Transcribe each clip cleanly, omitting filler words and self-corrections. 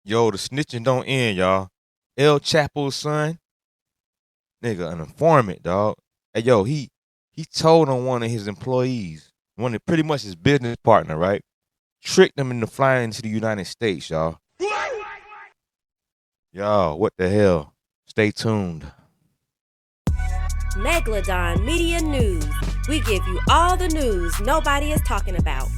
Yo, the snitching don't end, y'all. El Chapo's son, nigga, an informant, dog. Hey, yo, he told on one of his employees, one of pretty much his business partner, right? Tricked him into flying into the United States, y'all. Y'all, what the hell? Stay tuned. Megalodon Media News. We give you all the news nobody is talking about.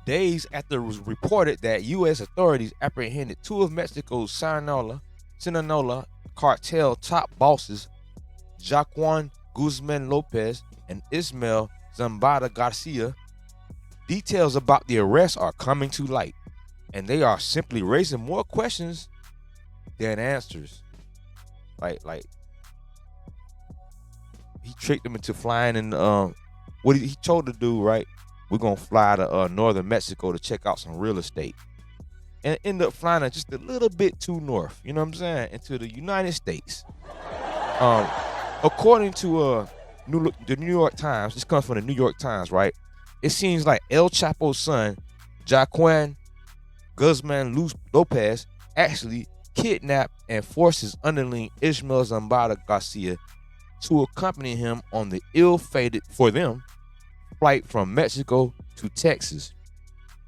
Days after it was reported that U.S. authorities apprehended two of Mexico's Sinaloa cartel top bosses, Jaquan Guzman Lopez and Ismael Zambada Garcia, details about the arrest are coming to light, and they are simply raising more questions than answers. Like he tricked them into flying in. What he told the dude, right? We're gonna fly to northern Mexico to check out some real estate, and end up flying just a little bit too north. You know what I'm saying? Into the United States. Um, According to the New York Times, this comes from the New York Times, right? It seems like El Chapo's son, Jaquan Guzman Lopez, actually kidnapped and forced his underling Ismael Zambada Garcia to accompany him on the ill-fated for them flight from Mexico to Texas,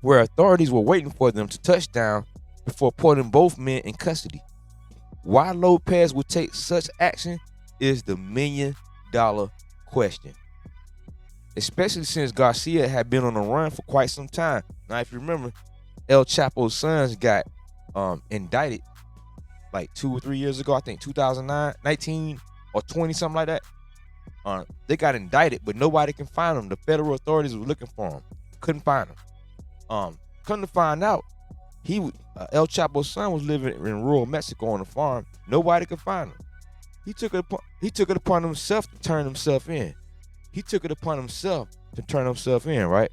where authorities were waiting for them to touch down before putting both men in custody. Why Lopez would take such action is the $1 million question, especially since Garcia had been on the run for quite some time. Now, if you remember, El Chapo's sons got indicted like 2 or 3 years ago. I think 2009, 19 or 20, something like that. They got indicted, but nobody can find them. The federal authorities were looking for them, couldn't find them. Come to find out, El Chapo's son was living in rural Mexico on a farm. Nobody could find him. He took it upon himself to turn himself in. Right?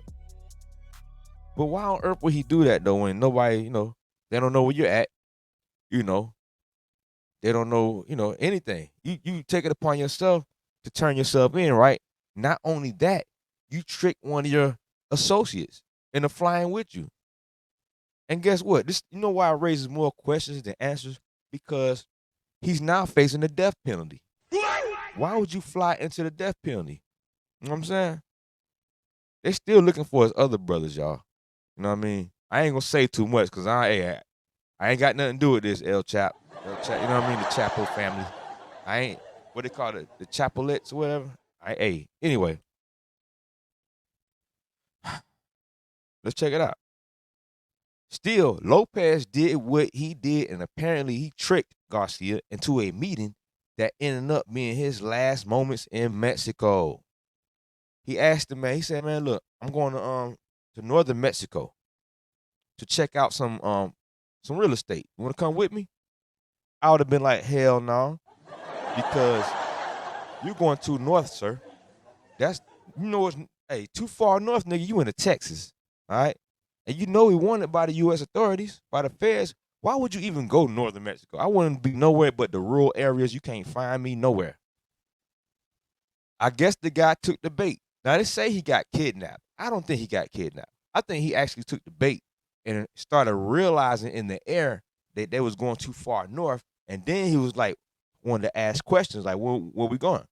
But why on earth would he do that though? When nobody, they don't know where you're at. You know, they don't know, anything. You take it upon yourself to turn yourself in, right? Not only that, you trick one of your associates into flying with you. And guess what? This, you know why it raises more questions than answers? Because he's now facing the death penalty. Why would you fly into the death penalty? You know what I'm saying? They still looking for his other brothers, y'all. You know what I mean? I ain't gonna say too much because I ain't got nothing to do with this El Chap. You know what I mean? The Chapo family. I ain't, what they call it, the Chapolets or whatever. Anyway, let's check it out. Still, Lopez did what he did, and apparently he tricked Garcia into a meeting that ended up being his last moments in Mexico. He asked the man, he said, "Man, look, I'm going to northern Mexico to check out some real estate. You want to come with me?" I would have been like, "Hell no," because you're going too north, sir. That's, it's, hey, too far north, nigga. You into Texas, all right? And you know he wanted by the U.S. authorities, by the feds. Why would you even go northern Mexico? I wouldn't be nowhere but the rural areas. You can't find me nowhere. I guess the guy took the bait. Now, they say he got kidnapped. I don't think he got kidnapped. I think he actually took the bait and started realizing in the air that they was going too far north. And then he was like, wanted to ask questions like, where we going?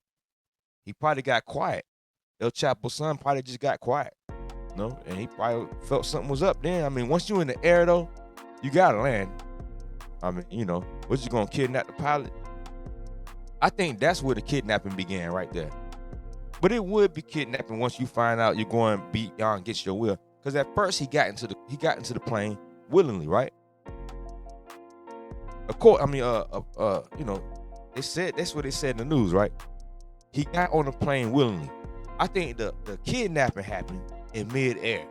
He probably got quiet. El Chapo's son probably just got quiet. And he probably felt something was up then. I mean, once you in the air though, you gotta land. I mean, what, you gonna kidnap the pilot? I think that's where the kidnapping began right there. But it would be kidnapping once you find out you're going beyond against your will. Because at first he got into the plane willingly, right? Of course, I mean, they said that's what they said in the news, right? He got on the plane willingly. I think the kidnapping happened in midair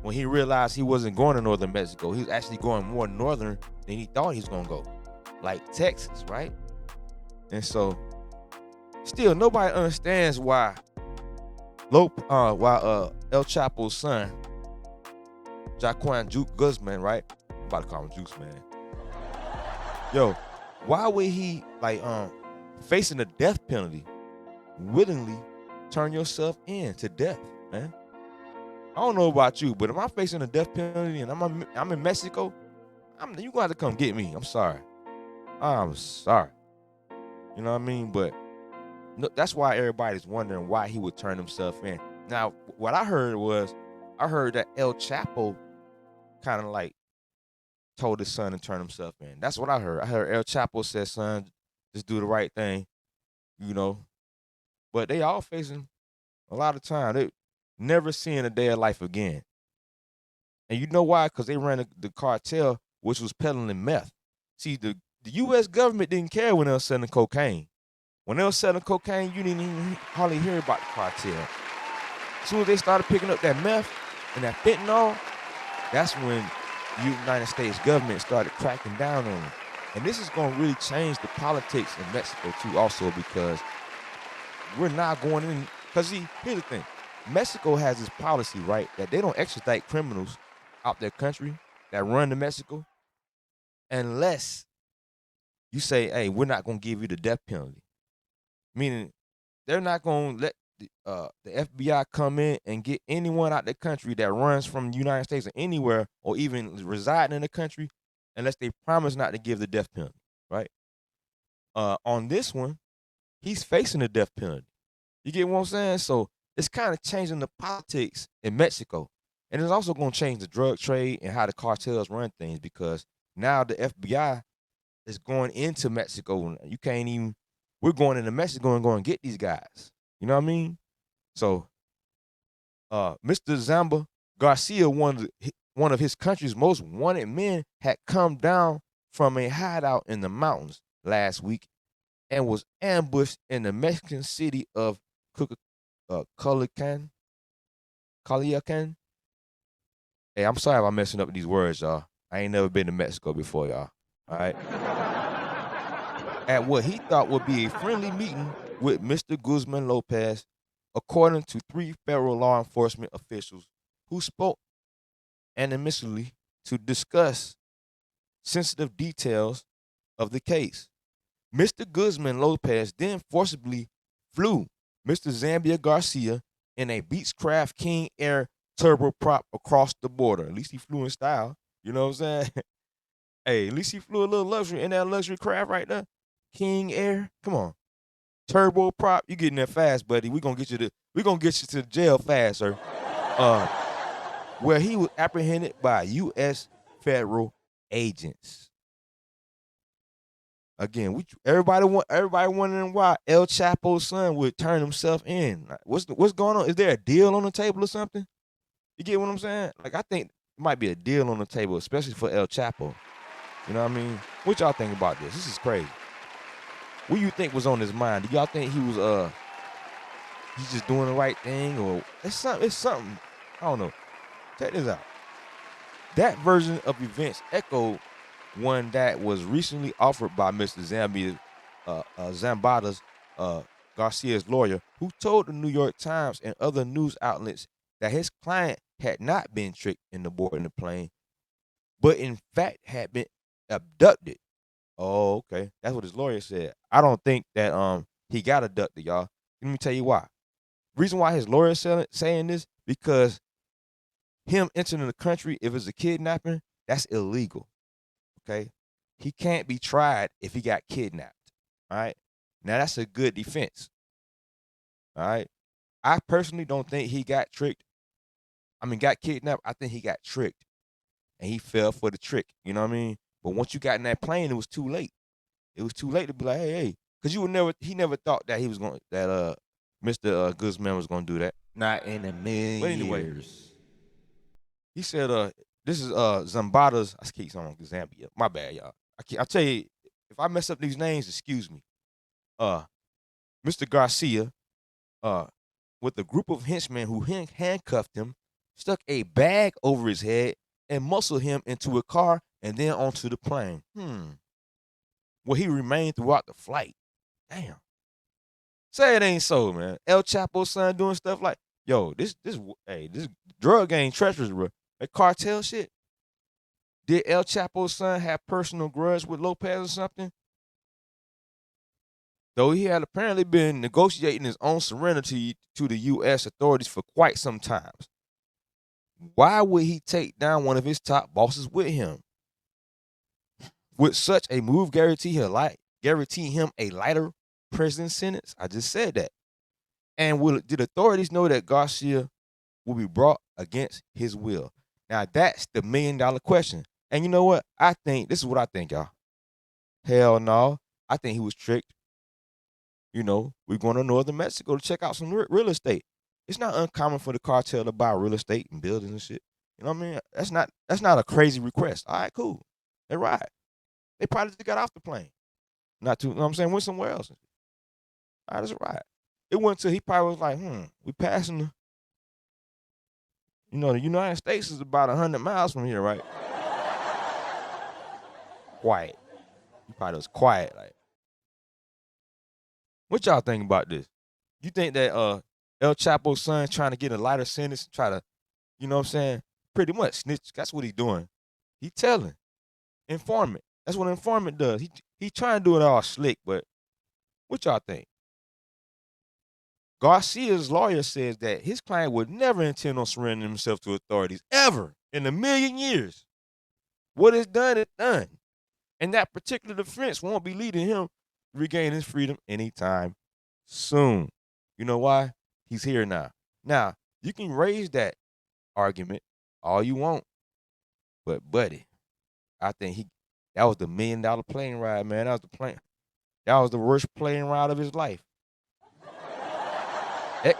when he realized he wasn't going to northern Mexico. He was actually going more northern than he thought he was gonna go, like Texas, right? And so, still nobody understands why El Chapo's son, Jaquan Guzman, right? I'm about to call him Juice Man. Yo, why would he facing the death penalty? willingly turn yourself in to death, man. I don't know about you, but if I'm facing a death penalty and I'm in Mexico, you gonna have to come get me. I'm sorry. I'm sorry. You know what I mean? But no, that's why everybody's wondering why he would turn himself in. Now, what I heard was, I heard that El Chapo kind of like told his son to turn himself in. That's what I heard. I heard El Chapo said, "Son, just do the right thing," you know. But they all facing a lot of time. They never seeing a day of life again. And you know why? Because they ran the cartel, which was peddling meth. See, the U.S. government didn't care when they were selling cocaine. When they were selling cocaine, you didn't even hardly hear about the cartel. As soon as they started picking up that meth and that fentanyl, that's when the United States government started cracking down on them. And this is going to really change the politics in Mexico too, also, because we're not going in. Because see, here's the thing: Mexico has this policy, right, that they don't extradite criminals out their country that run to Mexico unless you say, "Hey, we're not going to give you the death penalty." Meaning, they're not going to let the FBI come in and get anyone out the country that runs from the United States or anywhere or even residing in the country unless they promise not to give the death penalty, right? On this one, he's facing the death penalty. You get what I'm saying? So it's kind of changing the politics in Mexico. And it's also going to change the drug trade and how the cartels run things, because now the FBI is going into Mexico. You can't even, we're going into Mexico and going to get these guys. You know what I mean? So Mr. Zamba Garcia, one of his country's most wanted men, had come down from a hideout in the mountains last week and was ambushed in the Mexican city of Culiacan. Culiacan. Hey, I'm sorry if I'm messing up these words, y'all. I ain't never been to Mexico before, y'all. All right. At what he thought would be a friendly meeting with Mr. Guzman Lopez, according to 3 federal law enforcement officials who spoke anonymously to discuss sensitive details of the case. Mr. Guzman Lopez then forcibly flew Mr. Zambia Garcia in a Beechcraft King Air turboprop across the border. At least he flew in style. You know what I'm saying? Hey, at least he flew a little luxury in that luxury craft right there. King Air. Come on. Turboprop. You getting there fast, buddy. We're gonna get you to the jail fast, sir. Uh where he was apprehended by US federal agents. Again, everybody wondering why El Chapo's son would turn himself in. Like, what's going on? Is there a deal on the table or something? You get what I'm saying? Like, I think it might be a deal on the table, especially for El Chapo. You know what I mean? What y'all think about this? This is crazy. What do you think was on his mind? Do y'all think he's just doing the right thing, or it's something? I don't know. Check this out. That version of events echoed one that was recently offered by Mr. Zambada's Garcia's lawyer, who told the New York Times and other news outlets that his client had not been tricked into boarding the plane, but in fact had been abducted. Oh, okay. That's what his lawyer said. I don't think that he got abducted, y'all. Let me tell you why. Reason why his lawyer is saying this, because him entering the country, if it's a kidnapping, that's illegal. Okay? He can't be tried if he got kidnapped. All right? Now that's a good defense. All right? I personally don't think he got tricked. Got kidnapped. I think he got tricked. And he fell for the trick. You know what I mean? But once you got in that plane, it was too late. It was too late to be like, hey. Because he never thought that Mr. Guzman was going to do that. Not in a million years. He said, this is Zambada's, I keep saying Zambia. My bad, y'all. I'll tell you, if I mess up these names, excuse me. Mr. Garcia, with a group of henchmen who handcuffed him, stuck a bag over his head, and muscled him into a car and then onto the plane. Where he remained throughout the flight. Damn. Say it ain't so, man. El Chapo's son doing stuff like, yo, this drug gang treacherous, bro. That cartel shit. Did El Chapo's son have personal grudge with Lopez or something? Though he had apparently been negotiating his own serenity to the U.S. authorities for quite some time, why would he take down one of his top bosses with him? Would such a move guarantee him a lighter prison sentence? I just said that. And did authorities know that Garcia will be brought against his will? Now that's the $1 million question. And you know what? This is what I think, y'all. Hell no. I think he was tricked. You know, we're going to northern Mexico to check out some real estate. It's not uncommon for the cartel to buy real estate and buildings and shit. You know what I mean? That's not a crazy request. All right, cool. They ride. They probably just got off the plane. Not too, you know what I'm saying? Went somewhere else. All right, let's ride. It went till he probably was like, we passing the, the United States is about 100 miles from here, right? Quiet. He probably was quiet, like. What y'all think about this? You think that El Chapo's son trying to get a lighter sentence, try to, you know what I'm saying, pretty much snitch. That's what he's doing. He telling. Informant. That's what an informant does. He trying to do it all slick, but what y'all think? Garcia's lawyer says that his client would never intend on surrendering himself to authorities, ever, in a million years. What is done is done. And that particular defense won't be leading him to regain his freedom anytime soon. You know why? He's here now. Now, you can raise that argument all you want, but buddy, I think that was the $1 million plane ride, man. That was the worst plane ride of his life.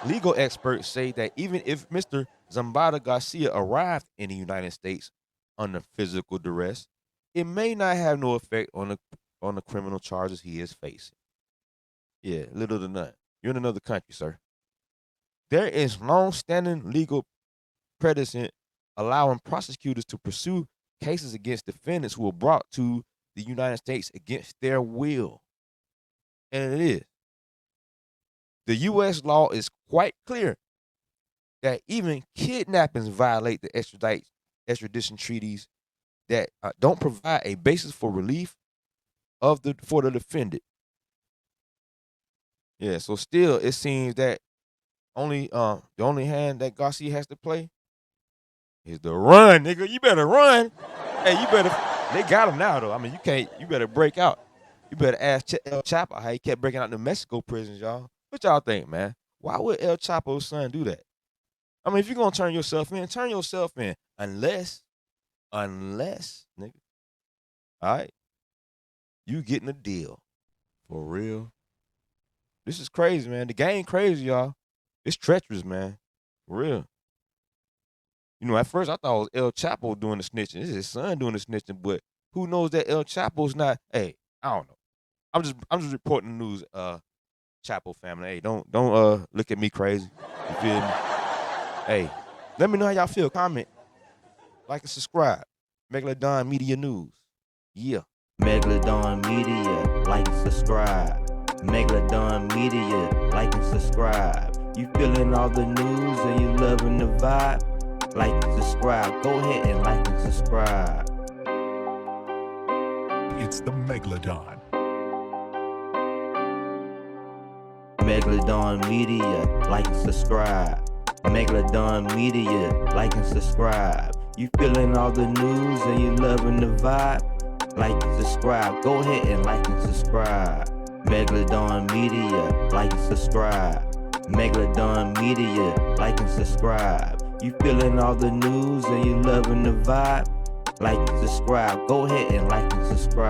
Legal experts say that even if Mr. Zambada Garcia arrived in the United States under physical duress, it may not have no effect on the criminal charges he is facing. Yeah, little to none. You're in another country, sir. There is long-standing legal precedent allowing prosecutors to pursue cases against defendants who were brought to the United States against their will. And it is. The U.S. law is quite clear that even kidnappings violate the extradition treaties that don't provide a basis for relief for the defendant. Yeah, so still it seems that the only hand that Garcia has to play is the run, nigga. You better run. Hey, they got him now though. I mean, you better break out. You better ask El Chapo how he kept breaking out the Mexico prisons, y'all. What y'all think, man? Why would El Chapo's son do that? I mean, if you're gonna turn yourself in, turn yourself in. Unless, nigga. All right? You getting a deal. For real. This is crazy, man. The game crazy, y'all. It's treacherous, man. For real. You know, at first I thought it was El Chapo doing the snitching. This is his son doing the snitching, but who knows that El Chapo's not, hey, I don't know. I'm just reporting the news, Chapo family. Hey, don't look at me crazy. You feel me? Hey, let me know how y'all feel. Comment, like and subscribe. Megalodon Media News. Yeah. Megalodon Media, like and subscribe. Megalodon Media, like and subscribe. You feeling all the news and you loving the vibe? Like and subscribe. Go ahead and like and subscribe. It's the Megalodon. Megalodon Media, like and subscribe. Megalodon Media, like and subscribe. You feeling all the news and you loving the vibe? Like and subscribe. Go ahead and like and subscribe. Megalodon Media, like and subscribe. Megalodon Media, like and subscribe. You feeling all the news and you loving the vibe? Like and subscribe. Go ahead and like and subscribe.